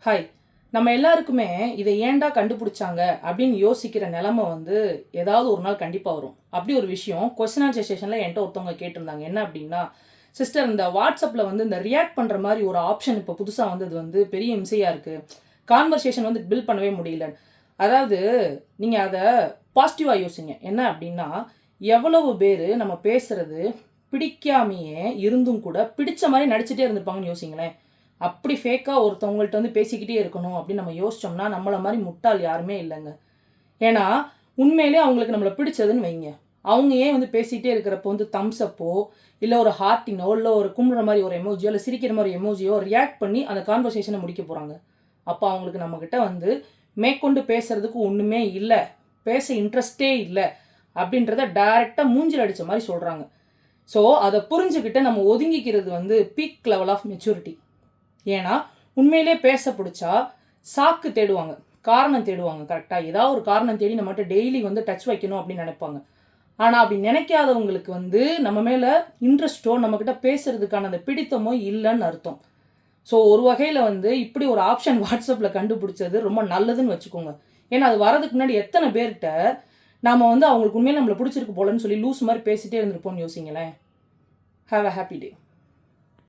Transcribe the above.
Hi. நம்ம எல்லாருக்குமே இதை ஏன்டா கண்டுபிடிச்சாங்க அப்படின்னு யோசிக்கிற நிலைமை வந்து ஏதாவது ஒரு நாள் கண்டிப்பாக வரும். அப்படி ஒரு விஷயம் கொஸ்டின் ஆன்சர் செஷனில் என்கிட்ட ஒருத்தவங்க கேட்டிருந்தாங்க. என்ன அப்படின்னா, சிஸ்டர் இந்த வாட்ஸ்அப்பில் வந்து இந்த ரியாக்ட் பண்ணுற மாதிரி ஒரு ஆப்ஷன் இப்போ புதுசாக வந்தது வந்து பெரிய இம்சையாக இருக்குது. கான்வர்சேஷன் வந்து பில்ட் பண்ணவே முடியல. அதாவது நீங்கள் அதை பாசிட்டிவாக யோசிங்க. என்ன அப்படின்னா, எவ்வளவு பேர் நம்ம பேசுறது பிடிக்காமையே இருந்தும் கூட பிடிச்ச மாதிரி நடிச்சிட்டே இருந்திருப்பாங்கன்னு யோசிங்களேன். அப்படி ஃபேக்காக ஒருத்தவங்கள்ட்ட வந்து பேசிக்கிட்டே இருக்கணும் அப்படின்னு நம்ம யோசிச்சோம்னா நம்மளை மாதிரி முட்டாள் யாருமே இல்லைங்க. ஏன்னா உண்மையிலே அவங்களுக்கு நம்மளை பிடிச்சதுன்னு வைங்க, அவங்க ஏன் வந்து பேசிகிட்டே இருக்கிறப்போ வந்து தம்ஸ் அப்போ இல்லை ஒரு ஹார்ட்டினோ இல்லை ஒரு கும்பிட்ற மாதிரி ஒரு எமோஜியோ இல்லை சிரிக்கிற மாதிரி எமோஜியோ ரியாக்ட் பண்ணி அந்த கான்வர்சேஷனை முடிக்க போகிறாங்க. அப்போ அவங்களுக்கு நம்மக்கிட்ட வந்து மேற்கொண்டு பேசுறதுக்கு ஒன்றுமே இல்லை, பேச இன்ட்ரெஸ்டே இல்லை அப்படின்றத டைரெக்டாக மூஞ்சில் அடித்த மாதிரி சொல்கிறாங்க. ஸோ அதை புரிஞ்சுக்கிட்டு நம்ம ஒதுங்கிக்கிறது வந்து பீக் லெவல் ஆஃப் மெச்சூரிட்டி. ஏன்னா உண்மையிலே பேச பிடிச்சா சாக்கு தேடுவாங்க, காரணம் தேடுவாங்க. கரெக்டாக ஏதாவது ஒரு காரணம் தேடி நம்மகிட்ட டெய்லி வந்து டச் வைக்கணும் அப்படின்னு நினைப்பாங்க. ஆனால் அப்படி நினைக்காதவங்களுக்கு வந்து நம்ம மேலே இன்ட்ரெஸ்ட்டோ நம்மக்கிட்ட பேசுறதுக்கான அந்த பிடித்தமோ இல்லைன்னு அர்த்தம். ஸோ ஒரு வகையில் வந்து இப்படி ஒரு ஆப்ஷன் வாட்ஸ்அப்பில் கண்டுபிடிச்சது ரொம்ப நல்லதுன்னு வச்சுக்கோங்க. ஏன்னா அது வரதுக்கு முன்னாடி எத்தனை பேர்கிட்ட நாம் வந்து அவங்களுக்கு உண்மையிலே நம்மளை பிடிச்சிருக்கு போலன்னு சொல்லி லூஸ் மாதிரி பேசிகிட்டே இருந்திருப்போம்னு யோசிங்களேன். Have a happy day.